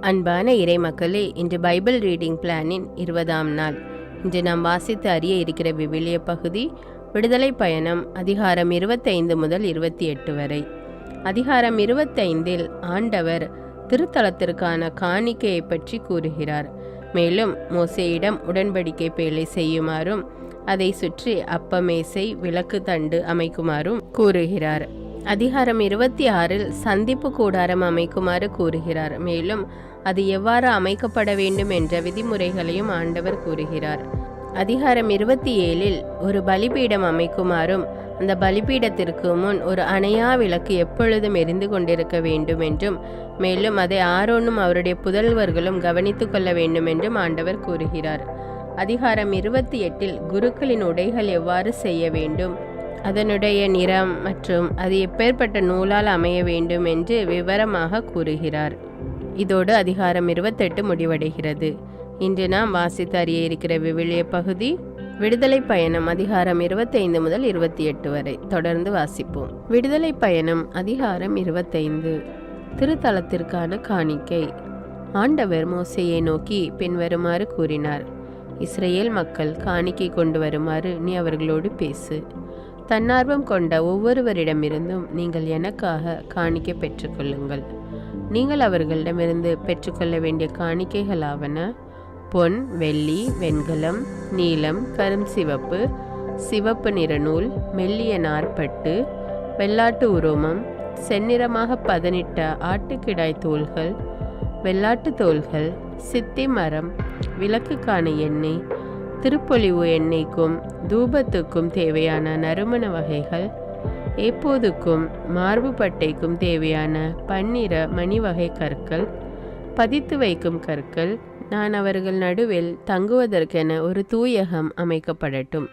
அன்பான இறை மக்களே, இன்று பைபிள் ரீடிங் பிளானின் 20ஆம் நாள். இன்று நாம் வாசித்து அறிய இருக்கிற விவிலிய பகுதி விடுதலை பயணம் அதிகாரம் 25 முதல் 28 வரை. அதிகாரம் 25இல் ஆண்டவர் திருத்தலத்திற்கான காணிக்கையை பற்றி கூறுகிறார். மேலும் மோசேயிடம் உடன்படிக்கை பேழை செய்யுமாறும் அதை சுற்றி அப்பமேசை விளக்கு தண்டு அமைக்குமாறும் கூறுகிறார். அதிகாரம் 26இல் சந்திப்பு கூடாரம் அமைக்குமாறு கூறுகிறார். மேலும் அது எவ்வாறு அமைக்கப்பட வேண்டும் என்ற விதிமுறைகளையும் ஆண்டவர் கூறுகிறார். அதிகாரம் 27இல் ஒரு பலிபீடம் அமைக்குமாறும் அந்த பலிபீடத்திற்கு முன் ஒரு அணையா விளக்கு எப்பொழுதும் எரிந்து கொண்டிருக்க வேண்டும் என்றும், மேலும் அதை ஆரோனும் அவருடைய புதல்வர்களும் கவனித்து கொள்ள வேண்டும் என்றும் ஆண்டவர் கூறுகிறார். அதிகாரம் 28இல் குருக்களின் உடைகள் எவ்வாறு செய்ய வேண்டும், அதனுடைய நிறம் மற்றும் அது எப்பேற்பட்ட நூலால் அமைய வேண்டும் என்று விவரமாக கூறுகிறார். இதோடு அதிகாரம் 28 முடிவடைகிறது. இன்று நாம் வாசித்து அறிய இருக்கிற விவிலிய பகுதி விடுதலை பயணம் அதிகாரம் 25 முதல் 28 வரை. தொடர்ந்து வாசிப்போம். விடுதலை பயணம் அதிகாரம் 25. திருத்தலத்திற்கான காணிக்கை. ஆண்டவர் மோசேயை நோக்கி பின்வருமாறு கூறினார்: இஸ்ரேல் மக்கள் காணிக்கை கொண்டு வருமாறு நீ அவர்களோடு பேசு. தன்னார்வம் கொண்ட ஒவ்வொருவரிடமிருந்தும் நீங்கள் எனக்காக காணிக்கை பெற்றுக்கொள்ளுங்கள். நீங்கள் அவர்களிடமிருந்து பெற்றுக்கொள்ள வேண்டிய காணிக்கைகளாவன: பொன், வெள்ளி, வெண்கலம், நீலம், கரும் சிவப்பு, சிவப்பு நிற நூல், மெல்லிய நார்பட்டு, வெள்ளாட்டு உரோமம், செந்நிறமாக பதனிட்ட ஆட்டுக்கிடாய் தோல்கள், வெள்ளாட்டு தோல்கள், சித்தி மரம், விளக்குக்கான எண்ணெய், திருப்பொலிவு எண்ணெய்க்கும் தூபத்துக்கும் தேவையான நறுமண வகைகள், ஏப்போதுக்கும் மார்பு பட்டைக்கும் தேவையான பன்னிற மணிவகை கற்கள், பதித்து வைக்கும் கற்கள். நான் அவர்கள் நடுவில் தங்குவதற்கென ஒரு தூயகம் அமைக்கப்படட்டும்.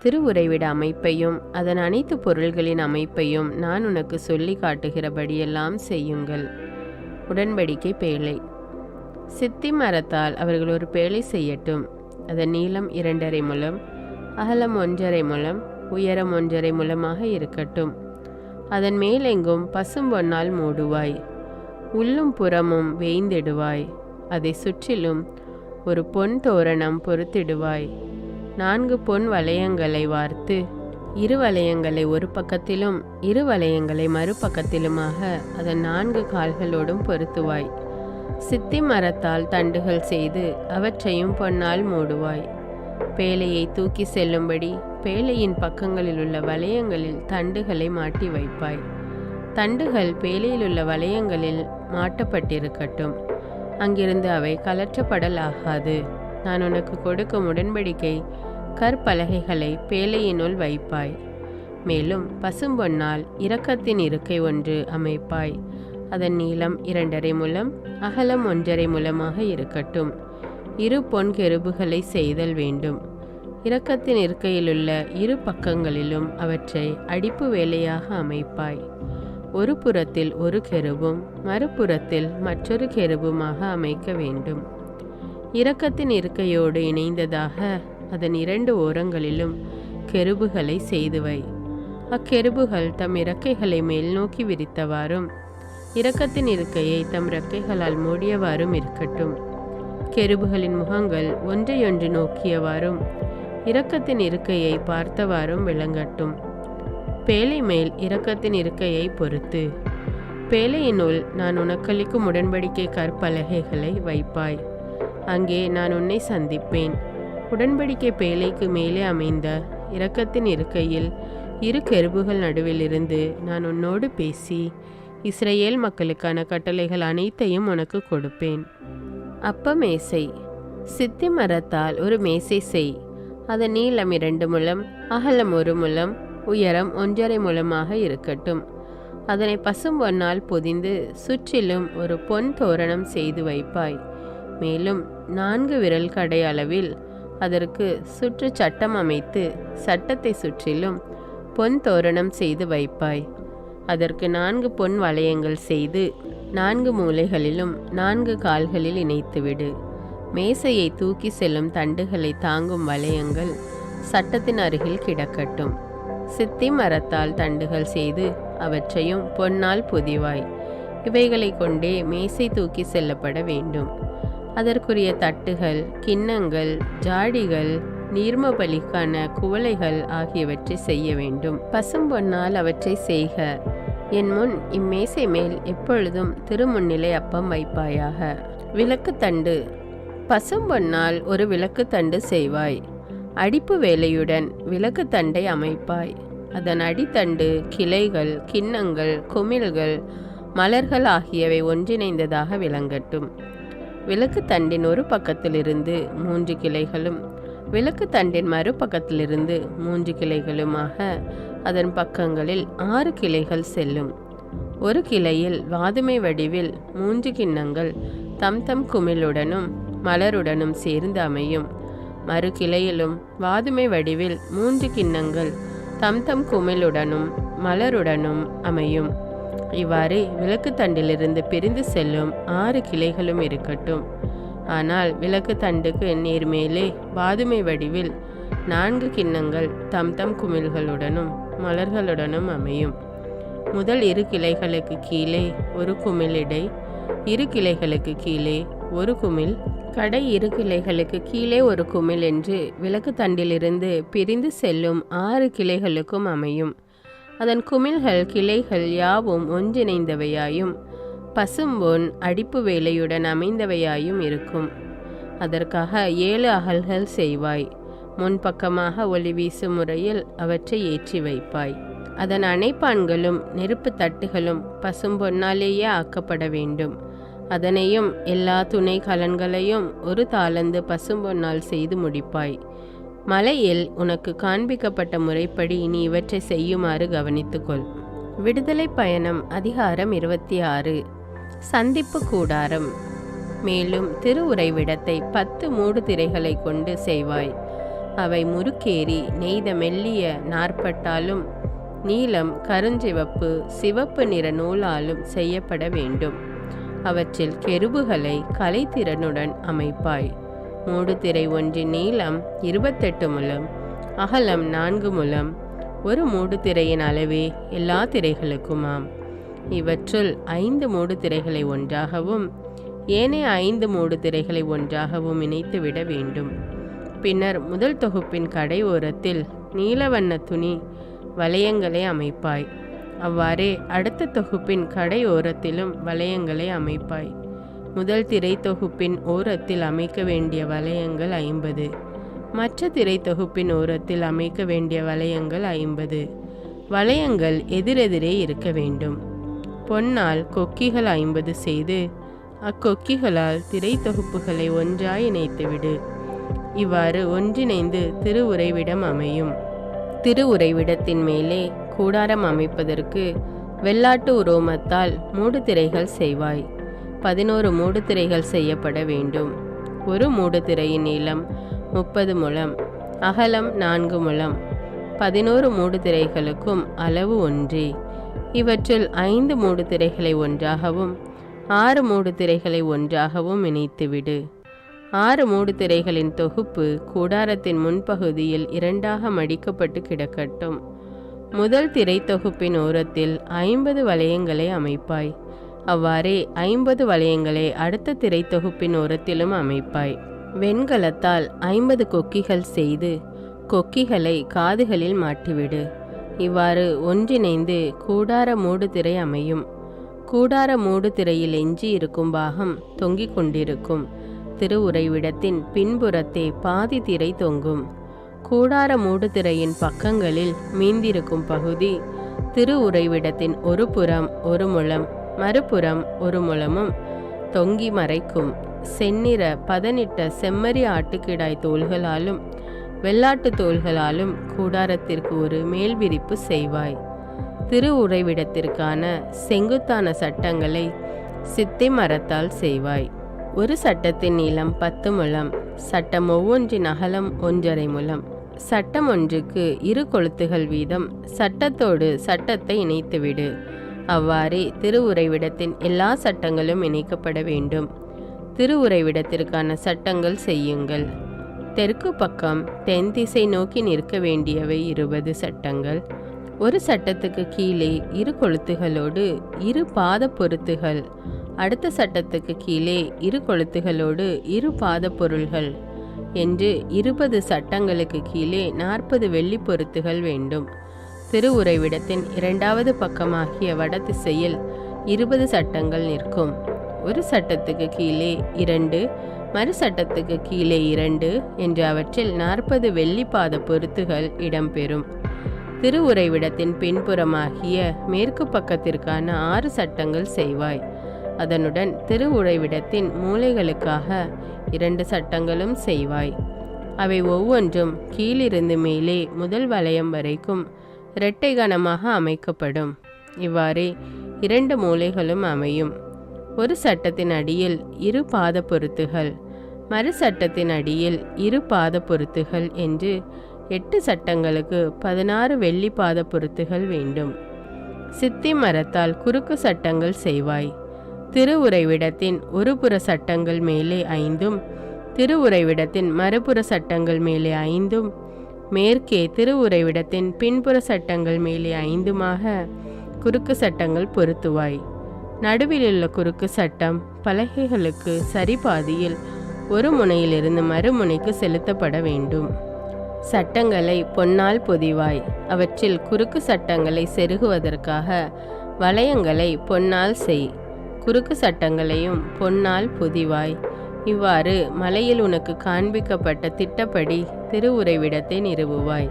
திருவுறைவிட அமைப்பையும் அதன் அனைத்து பொருள்களின் அமைப்பையும் நான் உனக்கு சொல்லி காட்டுகிறபடியெல்லாம் செய்யுங்கள். உடன்படிக்கை பேழை. சித்தி மரத்தால் அவர்கள் ஒரு பேழை செய்யட்டும். அதன் நீளம் 2.5 முழம், அகலம் 1.5 முழம், உயரம் 1.5 முழமாக இருக்கட்டும். அதன் மேலெங்கும் பசும்பொன்னால் மூடுவாய், உள்ளும் புறமும் வேய்ந்திடுவாய். அதை சுற்றிலும் ஒரு பொன் தோரணம் பொருத்திடுவாய். 4 பொன் வளையங்களை வார்த்து, 2 வளையங்களை ஒரு பக்கத்திலும் 2 வளையங்களை மறுபக்கத்திலுமாக அதன் 4 கால்களோடும் பொருத்துவாய். சித்தி மரத்தால் தண்டுகள் செய்து அவற்றையும் பொன்னால் மூடுவாய். பேழையை தூக்கி செல்லும்படி பேழையின் பக்கங்களில் உள்ள வளையங்களில் தண்டுகளை மாட்டி வைப்பாய். தண்டுகள் பேழையில் உள்ள வளையங்களில் மாட்டப்பட்டிருக்கட்டும். அங்கிருந்து அவை கலற்றப்படலாகாது. நான் உனக்கு கொடுக்கும் உடன்படிக்கை கற்பலகைகளை பேழையினுள் வைப்பாய். மேலும் பசும்பொன்னால் இரக்கத்தின் இருக்கை ஒன்று அமைப்பாய். அதன் நீளம் 2.5 முழம், அகலம் 1.5 முழமாக இருக்கட்டும். 2 பொன் கெருபுகளை செய்தல் வேண்டும். இரக்கத்தின் இருக்கையிலுள்ள 2 பக்கங்களிலும் அவற்றை அடிப்பு வேலையாக அமைப்பாய். ஒரு புறத்தில் ஒரு கெருபும் மறுபுறத்தில் மற்றொரு கெருபுமாக அமைக்க வேண்டும். இரக்கத்தின் இருக்கையோடு இணைந்ததாக அதன் 2 ஓரங்களிலும் கெருபுகளை செய்துவை. அக்கெருபுகள் தம் இறக்கைகளை மேல் நோக்கி விரித்தவாறும் இரக்கத்தின் இருக்கையை தம் இறக்கைகளால் மூடியவாறும் இருக்கட்டும். கெருபுகளின் முகங்கள் ஒன்றையொன்று நோக்கியவாறும் இரக்கத்தின் இருக்கையை பார்த்தவாறும் விளங்கட்டும். பேழை மேல் இரக்கத்தின் இருக்கையை பொறுத்து பேழையினுள் நான் உனக்களிக்கும் உடன்படிக்கை கற்பலகைகளை வைப்பாய். அங்கே நான் உன்னை சந்திப்பேன். உடன்படிக்கை பேழைக்கு மேலே அமைந்த இரக்கத்தின் இருக்கையில் 2 கெருபுகள் நடுவிலிருந்து நான் உன்னோடு பேசி இஸ்ரேல் மக்களுக்கான கட்டளைகள் அனைத்தையும் உனக்கு கொடுப்பேன். அப்ப மேசை. சித்தி மரத்தால் ஒரு மேசை செய். அதன் நீளம் 2 முழம், அகலம் 1 முழம், உயரம் 1.5 முழமாக இருக்கட்டும். அதனை பசும்பொன்னால் பொதிந்து சுற்றிலும் ஒரு பொன் தோரணம் செய்து வைப்பாய். மேலும் 4 விரல் கடை அளவில் அதற்கு சுற்று சட்டம் அமைத்து சட்டத்தை சுற்றிலும் பொன் தோரணம் செய்து வைப்பாய். அதற்கு 4 பொன் வளையங்கள் செய்து 4 மூலைகளிலும் 4 கால்களில் இணைத்துவிடு. மேசையை தூக்கி செல்லும் தண்டுகளை தாங்கும் வளையங்கள் சட்டத்தின் அருகில் கிடக்கட்டும். சித்தி மரத்தால் தண்டுகள் செய்து அவற்றையும் பொன்னால் பொதிவாய். இவைகளை கொண்டே மேசை தூக்கி செல்லப்பட வேண்டும். அதற்குரிய தட்டுகள், கிண்ணங்கள், ஜாடிகள், நீர்ம பலிக்கான குவளைகள் ஆகியவற்றை செய்ய வேண்டும். பசும்பொன்னால் அவற்றை செய்க. என் முன் இம்மேசை மேல் எப்பொழுதும் திருமுன்னிலை அப்பம் வைப்பாயாக. விளக்குத்தண்டு. பசும்பொன்னால் ஒரு விளக்குத்தண்டு செய்வாய். அடிப்பு வேலையுடன் விளக்குத்தண்டை அமைப்பாய். அதன் அடித்தண்டு, கிளைகள், கிண்ணங்கள், குமிழ்கள், மலர்கள் ஆகியவை ஒன்றிணைந்ததாக விளங்கட்டும். விளக்குத்தண்டின் ஒரு பக்கத்திலிருந்து 3 கிளைகளும் விளக்குத்தண்டின் மறுபக்கத்திலிருந்து 3 கிளைகளுமாக அதன் பக்கங்களில் 6 கிளைகள் செல்லும். ஒரு கிளையில் வாதுமை வடிவில் 3 கிண்ணங்கள் தம் தம் குமிழுடனும் மலருடனும் சேர்ந்து அமையும். மறு கிளையிலும் வாதுமை வடிவில் 3 கிண்ணங்கள் தம் தம் குமிழுடனும் மலருடனும் அமையும். இவ்வாறு விளக்குத்தண்டிலிருந்து பிரிந்து செல்லும் 6 கிளைகளும் இருக்கட்டும். ஆனால் விளக்குத்தண்டுக்கு நேர்மேலே வாதுமை வடிவில் 4 கிண்ணங்கள் தம் தம் குமிழ்களுடனும் மலர்களுடனும் அமையும். முதல் 2 கிளைகளுக்கு கீழே ஒரு குமிழிடை, 2 கிளைகளுக்கு கீழே ஒரு குமிழ், கடை 2 கிளைகளுக்கு கீழே ஒரு குமிழ் என்று விளக்குத்தண்டிலிருந்து பிரிந்து செல்லும் 6 கிளைகளுக்கும் அமையும். அதன் குமிழ்கள், கிளைகள் யாவும் ஒன்றிணைந்தவையாயும் பசும்பொன் அடிப்பு வேலையுடன் அமைந்தவையாயும் இருக்கும். அதற்காக 7 அகல்கள் செய்வாய். முன்பக்கமாக ஒளி வீசும் முறையில் அவற்றை ஏற்றி வைப்பாய். அதன் அணைப்பான்களும் நெருப்பு தட்டுகளும் பசும்பொன்னாலேயே ஆக்கப்பட வேண்டும். அதனையும் எல்லா துணை கலன்களையும் 1 தாலந்து பசும்பொன்னால் செய்து முடிப்பாய். மலையில் உனக்கு காண்பிக்கப்பட்ட முறைப்படி நீ இவற்றை செய்யுமாறு கவனித்துக்கொள். விடுதலை பயணம் அதிகாரம் 26. சந்திப்பு கூடாரம். மேலும் திருவுறைவிடத்தை 10 மூடு திரைகளை கொண்டு செய்வாய். அவை முறுக்கேறி நெய்த மெல்லிய நாற்பட்டாலும் நீலம், கருஞ்சிவப்பு, சிவப்பு நிற நூலாலும் செய்யப்பட வேண்டும். அவற்றில் கெருபுகளை கலைத்திறனுடன் அமைப்பாய். மூடுதிரை ஒன்றின் நீளம் 28 முழம், அகலம் 4 முழம். ஒரு மூடுதிரையின் அளவே எல்லா திரைகளுக்குமாம். இவற்றுள் 5 மூடுதிரைகளை ஒன்றாகவும் ஏனைய 5 மூடுதிரைகளை ஒன்றாகவும் இணைத்துவிட வேண்டும். பின்னர் முதல் தொகுப்பின் கடை ஓரத்தில் நீலவண்ண துணி வளையங்களை அமைப்பாய். அவ்வாறே அடுத்த தொகுப்பின் கடை ஓரத்திலும் வளையங்களை அமைப்பாய். முதல் திரை தொகுப்பின் ஓரத்தில் அமைக்க வேண்டிய வளையங்கள் 50, மற்ற திரை தொகுப்பின் ஓரத்தில் அமைக்க வேண்டிய வளையங்கள் 50. வளையங்கள் எதிரெதிரே இருக்க வேண்டும். பொன்னால் கொக்கிகள் 50 செய்து அக்கொக்கிகளால் திரை தொகுப்புகளை ஒன்றாய் இணைத்துவிடு. இவ்வாறு ஒன்றிணைந்து திருவுறைவிடம் அமையும். திருவுறைவிடத்தின் மேலே கூடாரம் அமைப்பதற்கு வெள்ளாட்டு உரோமத்தால் மூடுதிரைகள் செய்வாய். 11 மூடுதிரைகள் செய்யப்பட வேண்டும். ஒரு மூடுதிரையின் நீளம் 30 முழம், அகலம் 4 முழம். 11 மூடுதிரைகளுக்கும் அளவு ஒன்றே. இவற்றில் 5 மூடுதிரைகளை ஒன்றாகவும் 6 மூடுதிரைகளை ஒன்றாகவும் இணைத்துவிடு. 6 மூடுதிரைகளின் தொகுப்பு கூடாரத்தின் முன்பகுதியில் 2ஆக மடிக்கப்பட்டு கிடக்கட்டும். முதல் திரை தொகுப்பின் ஓரத்தில் 50 வளையங்களை அமைப்பாய். அவ்வாறே 50 வளையங்களை அடுத்த திரை தொகுப்பின் ஓரத்திலும் அமைப்பாய். வெண்கலத்தால் 50 கொக்கிகள் செய்து கொக்கிகளை காதுகளில் மாட்டிவிடு. இவ்வாறு ஒன்றிணைந்து கூடார மூடுதிரை அமையும். கூடார மூடுதிரையில் எஞ்சி இருக்கும் பாகம் தொங்கிக் கொண்டிருக்கும். திருவுறைவிடத்தின் பின்புறத்தே பாதி திரை தொங்கும். கூடார மூடுதிரையின் பக்கங்களில் மீந்திருக்கும் பகுதி திருவுறைவிடத்தின் ஒரு புறம் 1 முழம், மறுபுறம் 1 முழமும் தொங்கி மறைக்கும். செந்நிற பதனிட்ட செம்மறி ஆட்டுக்கிடாய் தோள்களாலும் வெள்ளாட்டு தோள்களாலும் கூடாரத்திற்கு ஒரு மேல் விரிப்பு செய்வாய். திருவுறைவிடத்திற்கான செங்குத்தான சட்டங்களை சித்தி மரத்தால் செய்வாய். ஒரு சட்டத்தின் நீளம் 10 முழம், சட்டம் ஒவ்வொன்றின் அகலம் 1.5 முழம். சட்டம் ஒன்றுக்கு 2 கொளுத்துகள் வீதம் சட்டத்தோடு சட்டத்தை இணைத்துவிடு. அவ்வாறே திருவுறைவிடத்தின் எல்லா சட்டங்களும் இணைக்கப்பட வேண்டும். திருவுறைவிடத்திற்கான சட்டங்கள் செய்யுங்கள். தெற்கு பக்கம் தென் திசை நோக்கி நிற்க வேண்டியவை 20 சட்டங்கள். ஒரு சட்டத்துக்கு கீழே இரு கொளுத்துகளோடு இரு பாத பொருத்துகள், அடுத்த சட்டத்துக்கு கீழே இரு கொளுத்துகளோடு இரு பாத பொருள்கள் என்று 20 சட்டங்களுக்கு கீழே 40 வெள்ளி பொருத்துகள் வேண்டும். திருவுறைவிடத்தின் இரண்டாவது பக்கமாகிய வடதிசையில் 20 சட்டங்கள் நிற்கும். ஒரு சட்டத்துக்கு கீழே 2, மறு சட்டத்துக்கு கீழே 2 என்று அவற்றில் 40 வெள்ளி பாத பொருத்துகள் இடம்பெறும். திருவுறைவிடத்தின் பின்புறமாகிய மேற்கு பக்கத்திற்கான 6 சட்டங்கள் செய்வாய். அதனுடன் திருவுறைவிடத்தின் மூலைகளுக்காக 2 சட்டங்களும் செய்வாய். அவை ஒவ்வொன்றும் கீழிருந்து மேலே முதல் வளையம் வரைக்கும் இரட்டை கனமாக அமைக்கப்படும். இவ்வாறே 2 மூலைகளும் அமையும். ஒரு சட்டத்தின் அடியில் இரு பாத பொருத்துகள், மறு சட்டத்தின் அடியில் இரு பாத பொருத்துகள் என்று 8 சட்டங்களுக்கு 16 வெள்ளி பாத பொருத்துகள் வேண்டும். சித்தி மரத்தால் குறுக்கு சட்டங்கள் செய்வாய். திருவுறைவிடத்தின் ஒரு புற சட்டங்கள் மேலே 5, திருவுறைவிடத்தின் மறுபுற சட்டங்கள் மேலே 5, மேற்கே திருவுறைவிடத்தின் பின்புற சட்டங்கள் மேலே 5மாக குறுக்கு சட்டங்கள் பொருத்துவாய். நடுவிலுள்ள குறுக்கு சட்டம் பலகைகளுக்கு சரிபாதியில் ஒரு முனையிலிருந்து மறுமுனைக்கு செலுத்தப்பட வேண்டும். சட்டங்களை பொன்னால் பொதிவாய். அவற்றில் குறுக்கு சட்டங்களை செருகுவதற்காக வளையங்களை பொன்னால் செய். குறுக்கு சட்டங்களையும் பொன்னால் பொதிவாய். இவ்வாறு மலையில் உனக்கு காண்பிக்கப்பட்ட திட்டப்படி திருவுறைவிடத்தை நிறுவுவாய்.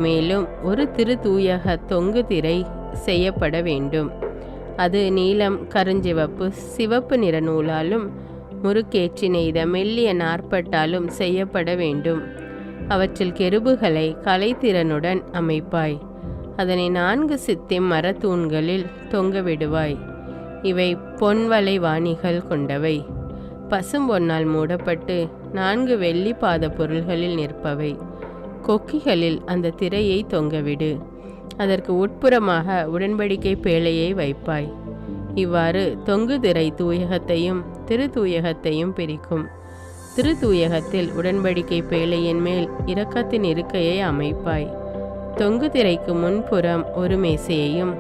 மேலும் ஒரு திருத்தூயக தொங்கு திரை செய்யப்பட வேண்டும். அது நீலம், கருஞ்சிவப்பு, சிவப்பு நிற நூலாலும் முறுக்கேற்றி நெய்த மெல்லிய நாற்பட்டாலும் செய்யப்பட வேண்டும். அவற்றில் கெருபுகளை கலைத்திறனுடன் அமைப்பாய். அதனை 4 சித்திம் மரத்தூண்களில் தொங்கவிடுவாய். இவை பொன்வளை வாணிகள் கொண்டவை. பசும்பொன்னால் மூடப்பட்டு 4 வெள்ளி பாத பொருள்களில் நிற்பவை. கொக்கிகளில் அந்த திரையை தொங்கவிடு. அதற்கு உட்புறமாக உடன்படிக்கை பேழையை வைப்பாய். இவ்வாறு தொங்கு திரை தூயகத்தையும் திருத்தூயகத்தையும் பிரிக்கும். திருத்தூயகத்தில் உடன்படிக்கை பேழையின் மேல் இரக்கத்தின் இருக்கையை அமைப்பாய். தொங்கு திரைக்கு முன்புறம் ஒரு மேசையையும்,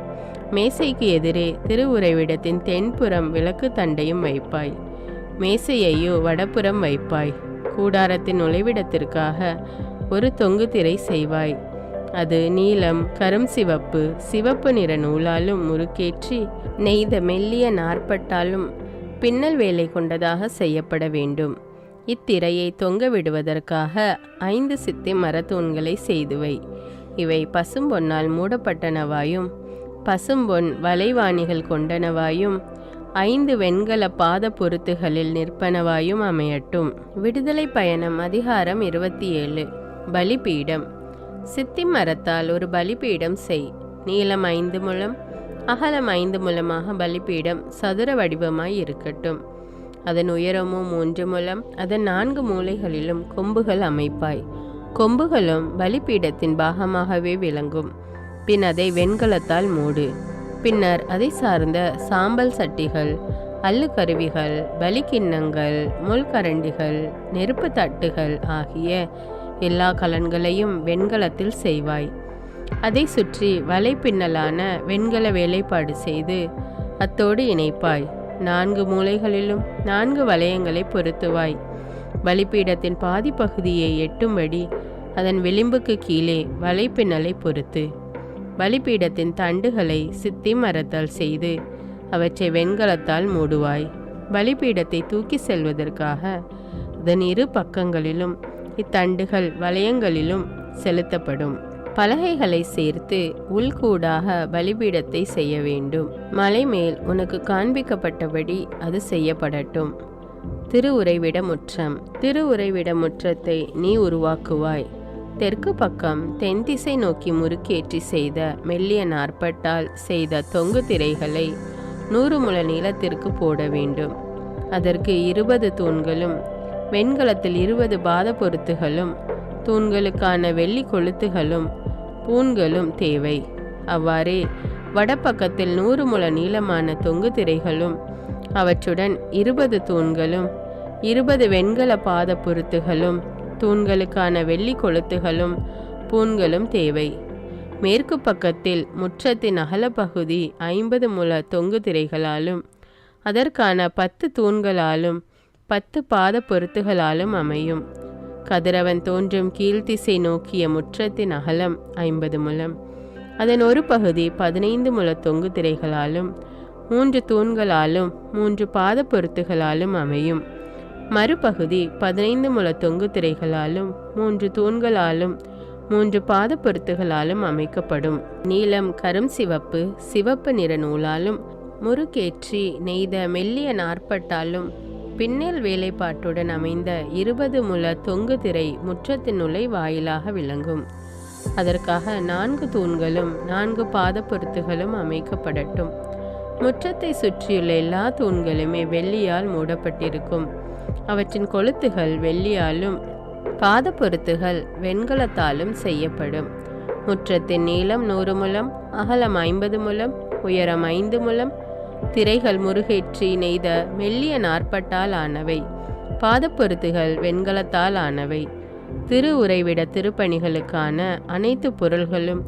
மேசைக்கு எதிரே திருவுறைவிடத்தின் தென்புறம் விளக்கு தண்டையும் வைப்பாய். மேசையையோ வடப்புறம் வைப்பாய். கூடாரத்தின் நுழைவிடத்திற்காக ஒரு தொங்கு திரை செய்வாய். அது நீலம், கரும் சிவப்பு, சிவப்பு நிற நூலாலும் முறுக்கேற்றி நெய்த மெல்லிய நாற்பட்டாலும் பின்னல் வேலை கொண்டதாக செய்யப்பட வேண்டும். இத்திரையை தொங்க விடுவதற்காக 5 சித்தி மரத்தூண்களை செய்துவை. இவை பசும்பொன்னால் மூடப்பட்டனவாயும் பசும்பொன் வளைவாணிகள் கொண்டனவாயும் 5 வெண்கல பாத பொருத்துகளில் நிற்பனவாயும் அமையட்டும். விடுதலை பயணம் அதிகாரம் 27. பலிபீடம். சித்தி மரத்தால் ஒரு பலிபீடம் செய். நீளம் 5 முழம், அகலம் 5 முழமாக பலிபீடம் சதுர வடிவமாய் இருக்கட்டும். அதன் உயரமோ 3 முழம். அதன் 4 மூலைகளிலும் கொம்புகள் அமைப்பாய். கொம்புகளும் பலிபீடத்தின் பாகமாகவே விளங்கும். பின் அதை வெண்கலத்தால் மூடு. பின்னர் அதை சார்ந்த சாம்பல் சட்டிகள், அல்லுக்கருவிகள், பலிக்கிண்ணங்கள், முள்கரண்டிகள், நெருப்பு தட்டுகள் ஆகிய எல்லா கலன்களையும் வெண்கலத்தில் செய்வாய். அதை சுற்றி வலை பின்னலான வெண்கல வேலைப்பாடு செய்து அத்தோடு இணைப்பாய். 4 மூலைகளிலும் 4 வளையங்களை பொருத்துவாய். பலிபீடத்தின் பாதி பகுதியை எட்டும்படி அதன் விளிம்புக்கு கீழே வலைப்பின்னலை பொருத்து. பலிபீடத்தின் தண்டுகளை சித்தி மரத்தால் செய்து அவற்றை வெண்கலத்தால் மூடுவாய். பலிபீடத்தை தூக்கி செல்வதற்காக அதன் 2 பக்கங்களிலும் இத்தண்டுகள் வளையங்களிலும் செலுத்தப்படும். பலகைகளை சேர்த்து உள்கூடாக பலிபீடத்தை செய்ய வேண்டும். மலை மேல் உனக்கு காண்பிக்கப்பட்டபடி அது செய்யப்படட்டும். திருவுறைவிட முற்றம். திருவுறைவிட முற்றத்தை நீ உருவாக்குவாய். தெற்கு பக்கம் தென் திசை நோக்கி முறுக்கேற்றி செய்த மெல்லிய நாற்பட்டால் செய்த தொங்கு திரைகளை 100 முழ நீளத்திற்கு போட வேண்டும். அதற்கு 20 தூண்களும் வெண்கலத்தில் 20 பாத பொருத்துகளும் தூண்களுக்கான வெள்ளி கொளுத்துகளும் பூண்களும் தேவை. அவ்வாறே வடப்பக்கத்தில் 100 முழ நீளமான தொங்கு திரைகளும் அவற்றுடன் 20 தூண்களும் 20 வெண்கல பாத பொருத்துகளும் தூண்களுக்கான வெள்ளி கொளுத்துகளும் பூண்களும் தேவை. மேற்கு பக்கத்தில் முற்றத்தின் அகலப்பகுதி 50 முழ தொங்கு திரைகளாலும் அதற்கான 10 தூண்களாலும் 10 பாத பொருத்துகளாலும் அமையும். கதிரவன் தோன்றும் கீழ்த்திசை நோக்கிய முற்றத்தின் அகலம் 50 முழம். அதன் ஒரு பகுதி 15 முழ தொங்கு திரைகளாலும் 3 தூண்களாலும் 3 பாத பொருத்துகளாலும் அமையும். மறுபகுதி 15 முழ தொங்கு திரைகளாலும் 3 தூண்களாலும் 3 பாத பொருத்துகளாலும் அமைக்கப்படும். நீலம் கரும் சிவப்பு சிவப்பு நிற நூலாலும் முறுக்கேற்றி நெய்த மெல்லிய நாற்பட்டாலும் பின்னல் வேலைப்பாட்டுடன் அமைந்த 20 முழ தொங்கு திரை முற்றத்தின் நுழை வாயிலாக விளங்கும். அதற்காக 4 தூண்களும் 4 பாத பொருத்துகளும் அமைக்கப்படட்டும். முற்றத்தை சுற்றியுள்ள எல்லா தூண்களுமே வெள்ளியால் மூடப்பட்டிருக்கும். அவற்றின் கொளுத்துகள் வெள்ளியாலும் பாத பொருத்துகள் வெண்கலத்தாலும் செய்யப்படும். முற்றத்தின் நீளம் 100 முழம், அகலம் 50 முழம், உயரம் 5 முழம். திரைகள் முருகேற்றி நெய்த மெல்லிய நாற்பட்டால் ஆனவை. பாதப்பொருத்துகள் வெண்கலத்தால் ஆனவை. திரு உறைவிட திருப்பணிகளுக்கான அனைத்து பொருள்களும்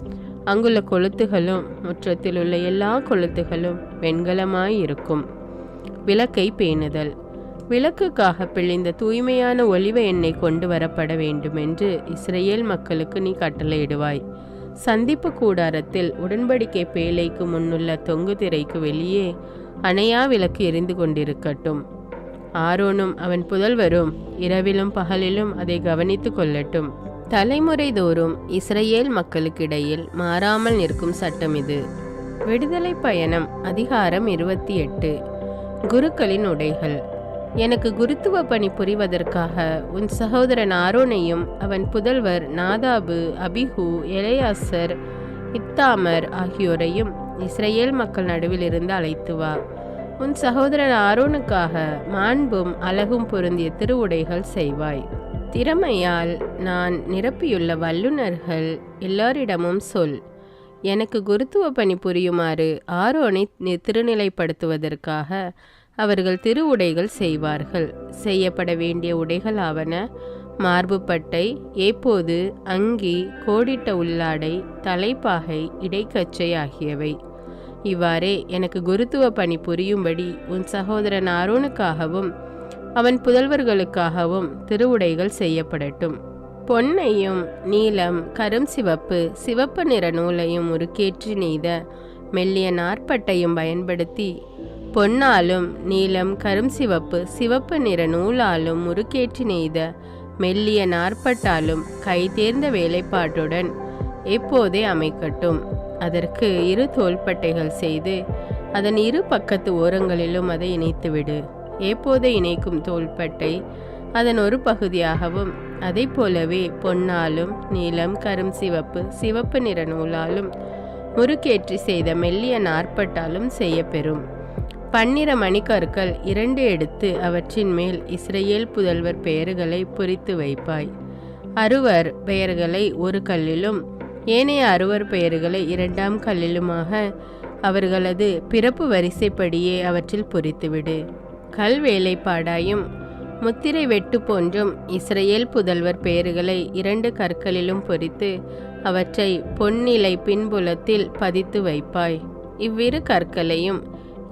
அங்குள்ள கொளுத்துகளும் முற்றத்தில் உள்ள எல்லா கொளுத்துகளும் வெண்கலமாயிருக்கும். விளக்கை பேணுதல். விளக்குக்காக பிழிந்த தூய்மையான ஒலிவ எண்ணெய் கொண்டு வரப்பட வேண்டும் என்று இஸ்ரேல் மக்களுக்கு நீ கட்டளையிடுவாய். சந்திப்பு கூடாரத்தில் உடன்படிக்கை பேழைக்கு முன்னுள்ள தொங்கு திரைக்கு வெளியே அணையா விளக்கு எரிந்து கொண்டிருக்கட்டும். ஆரோனும் அவன் புதல்வரும் இரவிலும் பகலிலும் அதை கவனித்து கொள்ளட்டும். தலைமுறை தோறும் இஸ்ரேல் மக்களுக்கிடையில் மாறாமல் நிற்கும் சட்டம் இது. விடுதலை பயணம் அதிகாரம் 28. குருக்களின் உடைகள். எனக்கு குருத்துவ பணி புரிவதற்காக உன் சகோதரன் ஆரோனையும் அவன் புதல்வர் நாதாபு, அபிஹு, எலையாசர், இத்தாமர் ஆகியோரையும் இஸ்ரேல் மக்கள் நடுவில் இருந்து அழைத்து வா. உன் சகோதரன் ஆரோனுக்காக மாண்பும் அழகும் பொருந்திய திருவுடைகள் செய்வாய். திறமையால் நான் நிரப்பியுள்ள வல்லுநர்கள் எல்லாரிடமும் சொல். எனக்கு குருத்துவ பணி புரியுமாறு ஆரோனை திருநிலைப்படுத்துவதற்காக அவர்கள் திரு உடைகள் செய்வார்கள். செய்யப்பட வேண்டிய உடைகள் ஆவன: மார்பு பட்டை, ஏப்போது, அங்கி, கோடிட்ட உள்ளாடை, தலைப்பாகை, இடைக்கச்சை ஆகியவை. இவ்வாறே எனக்கு குருத்துவ பணி புரியும்படி உன் சகோதரன் ஆரோனுக்காகவும் அவன் புதல்வர்களுக்காகவும் திருவுடைகள் செய்யப்படட்டும். பொன்னையும் நீலம் கரும் சிவப்பு சிவப்பு நிற நூலையும் உருக்கேற்றி நெய்த மெல்லிய நாற்பட்டையும் பயன்படுத்தி பொன்னாலும் நீலம் கரும் சிவப்பு சிவப்பு நிற நூலாலும் முறுக்கேற்றி நெய்த மெல்லிய நாற்பட்டாலும் கை தேர்ந்த வேலைப்பாட்டுடன் எப்போதே அமைக்கட்டும். அதற்கு 2 தோள்பட்டைகள் செய்து அதன் 2 பக்கத்து ஓரங்களிலும் அதை இணைத்துவிடு. எப்போதை இணைக்கும் தோள்பட்டை அதன் ஒரு பகுதியாகவும் அதை போலவே பொன்னாலும் நீலம் கரும் சிவப்பு சிவப்பு நிற நூலாலும் முறுக்கேற்றி செய்த மெல்லிய நாற்பட்டாலும் செய்யப்பெறும். 12 மணிக்கற்கள் 2 எடுத்து அவற்றின் மேல் இஸ்ரேல் புதல்வர் பெயர்களை பொறித்து வைப்பாய். அறுவர் பெயர்களை ஒரு கல்லிலும் ஏனைய அறுவர் பெயர்களை 2ஆம் கல்லிலுமாக அவர்களது பிறப்பு வரிசைப்படியே அவற்றில் பொறித்துவிடு. கல் வேலைப்பாடாயும் முத்திரை வெட்டு போன்றும் இஸ்ரேல் புதல்வர் பெயர்களை 2 கற்களிலும் பொறித்து அவற்றை பொன்னிலை பின்புலத்தில் பதித்து வைப்பாய். இவ்விரு கற்களையும்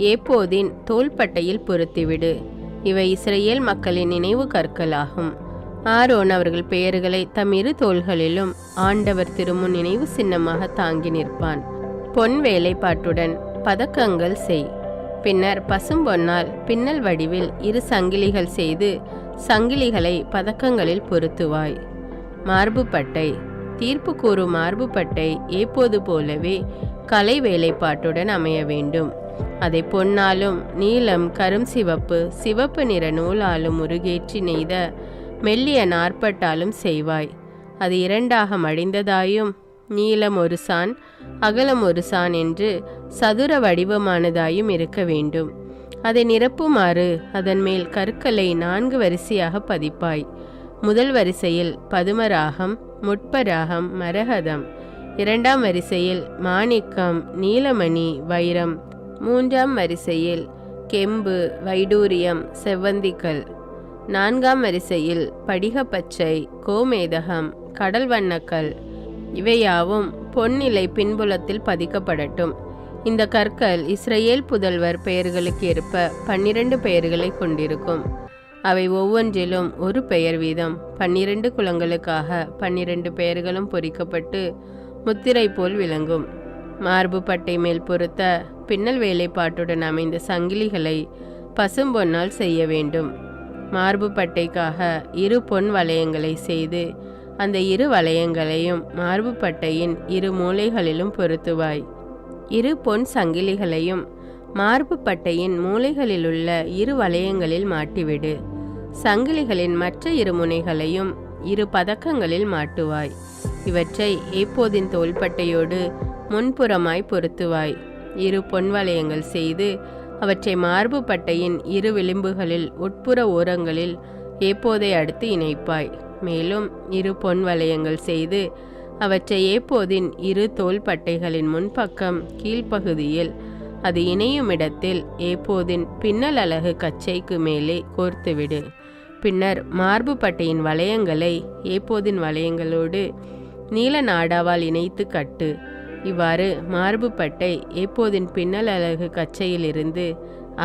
ஏப்போதின் தோள்பட்டையில் பொருத்திவிடு. இவை இஸ்ரேல் மக்களின் நினைவு கற்களாகும். ஆரோன் அவர்கள் பெயர்களை தம் 2 தோள்களிலும் ஆண்டவர் திருமுன் நினைவு சின்னமாக தாங்கி நிற்பான். பொன் வேலைப்பாட்டுடன் பதக்கங்கள் செய். பின்னர் பசும்பொன்னால் பின்னல் வடிவில் 2 சங்கிலிகள் செய்து சங்கிலிகளை பதக்கங்களில் பொருத்துவாய். மார்பு பட்டை. தீர்ப்பு கூறும் மார்பு பட்டை ஏப்போது போலவே கலை வேலைப்பாட்டுடன் அமைய வேண்டும். அதை பொன்னாலும் நீலம் கரும் சிவப்பு சிவப்பு நிற நூலாலும் முருகேற்றி நெய்த மெல்லிய நாற்பட்டாலும் செய்வாய். அது 2ஆக மடிந்ததாயும் நீளம் 1 சான் அகலம் 1 சான் என்று சதுர வடிவமானதாயும் இருக்க வேண்டும். அதை நிரப்புமாறு அதன் மேல் கற்களை 4 வரிசையாக பதிப்பாய். முதல் வரிசையில் பதுமராகம், முட்பராகம், மரகதம். 2ஆம் வரிசையில் மாணிக்கம், நீலமணி, வைரம். 3ஆம் வரிசையில் கெம்பு, வைடூரியம், செவ்வந்திக்கல். 4ஆம் வரிசையில் படிகப்பச்சை, கோமேதகம், கடல் வண்ணக்கல். இவையாவும் பொன்னிலை பின்புலத்தில் பதிக்கப்படட்டும். இந்த கற்கள் இஸ்ரவேல் புதல்வர் பெயர்களுக்கு ஏற்ப 12 பெயர்களை கொண்டிருக்கும். அவை ஒவ்வொன்றிலும் ஒரு பெயர் வீதம் 12 குலங்களுக்காக 12 பெயர்களும் பொறிக்கப்பட்டு முத்திரை போல் விளங்கும். மார்பு பட்டை மேல் பொருத்த பின்னல் வேலைப்பாட்டுடன் அமைந்த சங்கிலிகளை பசும்பொன்னால் செய்ய வேண்டும். மார்பு பட்டைக்காக 2 பொன் வளையங்களை செய்து அந்த 2 வளையங்களையும் மார்பு பட்டையின் 2 மூலைகளிலும் பொருத்துவாய். 2 பொன் சங்கிலிகளையும் மார்பு பட்டையின் மூலைகளிலுள்ள 2 வளையங்களில் மாட்டிவிடு. சங்கிலிகளின் மற்ற 2 முனைகளையும் 2 பதக்கங்களில் மாட்டுவாய். இவற்றை ஏப்போதின் தோள்பட்டையோடு முன்புறமாய் பொருத்துவாய். 2 பொன் வளையங்கள் செய்து அவற்றை மார்பு பட்டையின் 2 விளிம்புகளில் உட்புற ஓரங்களில் ஏப்போதை அடுத்து இணைப்பாய். மேலும் 2 பொன் வளையங்கள் செய்து அவற்றை ஏப்போதின் 2 தோள்பட்டைகளின் முன்பக்கம் கீழ்ப்பகுதியில் அது இணையும் இடத்தில் ஏப்போதின் பின்னல் அலகு கச்சைக்கு மேலே கோர்த்துவிடு. பின்னர் மார்பு பட்டையின் வளையங்களை ஏப்போதின் வளையங்களோடு நீல நாடாவால் இணைத்து கட்டு. இவ்வாறு மார்பு பட்டை ஏப்போதின் பின்னல் அலகு கச்சையிலிருந்து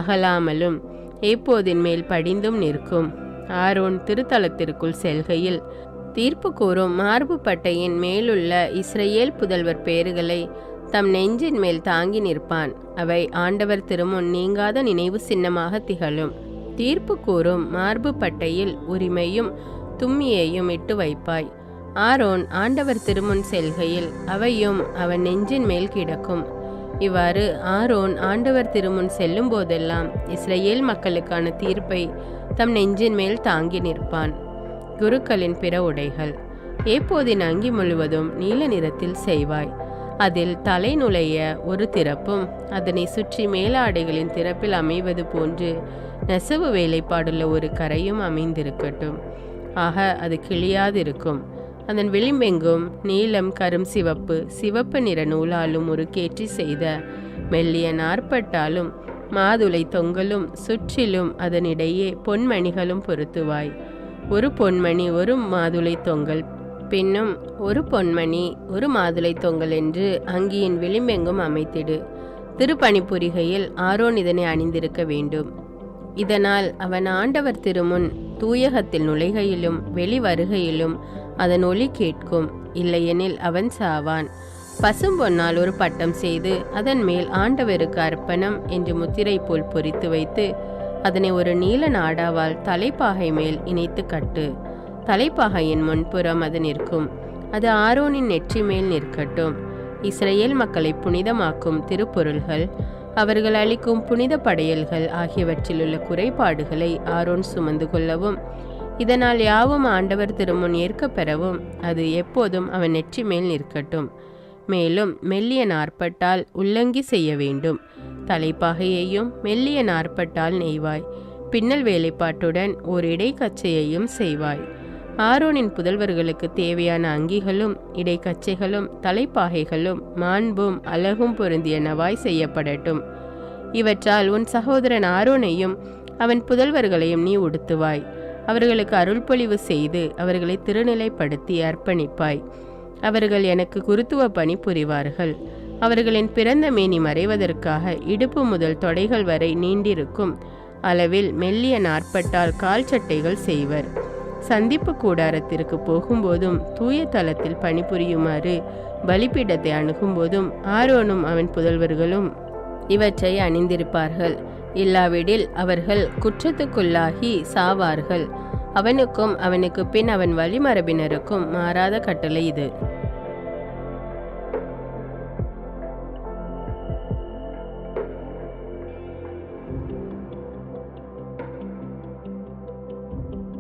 அகலாமலும் ஏப்போதின் மேல் படிந்தும் நிற்கும். ஆரோன் திருத்தலத்திற்குள் செல்கையில் தீர்ப்பு கூறும் மார்பு பட்டையின் மேலுள்ள இஸ்ரவேல் புதல்வர் பெயர்களை தம் நெஞ்சின் மேல் தாங்கி நிற்பான். அவை ஆண்டவர் திருமுன் நீங்காத நினைவு சின்னமாக திகழும். தீர்ப்பு கூறும் மார்பு பட்டையில் உரிமையும் தும்மியையும் இட்டு வைப்பாய். ஆரோன் ஆண்டவர் திருமுன் செல்கையில் அவையும் அவன் நெஞ்சின் மேல் கிடக்கும். இவ்வாறு ஆரோன் ஆண்டவர் திருமுன் செல்லும் போதெல்லாம் இஸ்ரவேல் மக்களுக்கான தீர்ப்பை தம் நெஞ்சின் மேல் தாங்கி நிற்பான். குருக்களின் பிற உடைகள். ஏப்போதின் அங்கி முழுவதும் நீல நிறத்தில் செய்வாய். அதில் தலை நுழைய ஒரு திறப்பும் அதனை சுற்றி மேலாடைகளின் திறப்பில் அமைவது போன்று நெசவு வேலைப்பாடுள்ள ஒரு கரையும் அமைந்திருக்கட்டும். ஆக அது கிழியாதிருக்கும். அதன் விளிம்பெங்கும் நீலம், கரும் சிவப்பு, சிவப்பு நிற நூலாலும் ஒரு கேற்றி செய்த மெல்லிய நாற்பட்டாலும் மாதுளை தொங்கலும் சுற்றிலும் அதனிடையே பொன்மணிகளும் பொருத்துவாய். ஒரு பொன்மணி ஒரு மாதுளை தொங்கல், பின்னும் ஒரு பொன்மணி ஒரு மாதுளை தொங்கல் என்று அங்கியின் விளிம்பெங்கும் அமைத்திடு. திருப்பணிப்புரிகையில் ஆரோன் இதனை அணிந்திருக்க வேண்டும். இதனால் அவன் ஆண்டவர் திருமுன் தூயகத்தில் நுழைகையிலும் வெளி வருகையிலும் அதன் ஒலி கேட்கும். இல்லையெனில் அவன் சாவான். பசும்பொன்னால் ஒரு பட்டம் செய்து அதன் மேல் ஆண்டவருக்கு அர்ப்பணம் என்று முத்திரை போல் பொறித்து வைத்து அதனை ஒரு நீல நாடாவால் தலைப்பாகை மேல் இணைத்து கட்டு. தலைப்பாகையின் முன்புறம் அது நிற்கும். அது ஆரோனின் நெற்றி மேல் நிற்கட்டும். இஸ்ரவேல் மக்களை புனிதமாக்கும் திருப்பொருள்கள், அவர்கள் அளிக்கும் புனித படையல்கள் ஆகியவற்றிலுள்ள குறைபாடுகளை ஆரோன் சுமந்து கொள்ளவும் இதனால் யாவும் ஆண்டவர் திருமுன் ஏற்கப் பெறவும் அது எப்போதும் அவன் நெற்றி மேல் நிற்கட்டும். மேலும் மெல்லிய நாற்பட்டால் உள்ளங்கி செய்ய வேண்டும். தலைப்பாகையையும் மெல்லிய நாற்பட்டால் நெய்வாய். பின்னல் வேலைப்பாட்டுடன் ஓர் இடைக்கச்சையையும் செய்வாய். ஆரோனின் புதல்வர்களுக்கு தேவையான அங்கிகளும் இடைக்கச்சைகளும் தலைப்பாகைகளும் மாண்பும் அழகும் பொருந்திய நவாய் செய்யப்படட்டும். இவற்றால் உன் சகோதரன் ஆரோனையும் அவன் புதல்வர்களையும் நீ உடுத்துவாய். அவர்களுக்கு அருள்பொழிவு செய்து அவர்களை திருநிலைப்படுத்தி அர்ப்பணிப்பாய். அவர்கள் எனக்கு குருத்துவ பணி புரிவார்கள். அவர்களின் பிறந்த மேனி மறைவதற்காக இடுப்பு முதல் தொடைகள் வரை நீண்டிருக்கும் அளவில் மெல்லிய நாற்பட்டால் கால் சட்டைகள் செய்வர். சந்திப்பு கூடாரத்திற்கு போகும்போதும் தூய தலத்தில் பணிபுரியுமாறு பலிபீடத்தை அணுகும்போதும் ஆரோனும் அவன் புதல்வர்களும் இவற்றை அணிந்திருப்பார்கள். இல்லாவிடில் அவர்கள் குற்றத்துக்குள்ளாகி சாவார்கள். அவனுக்கும் அவனுக்கு பின் அவன் வழிமரபினருக்கும் மாறாத கட்டளை இது.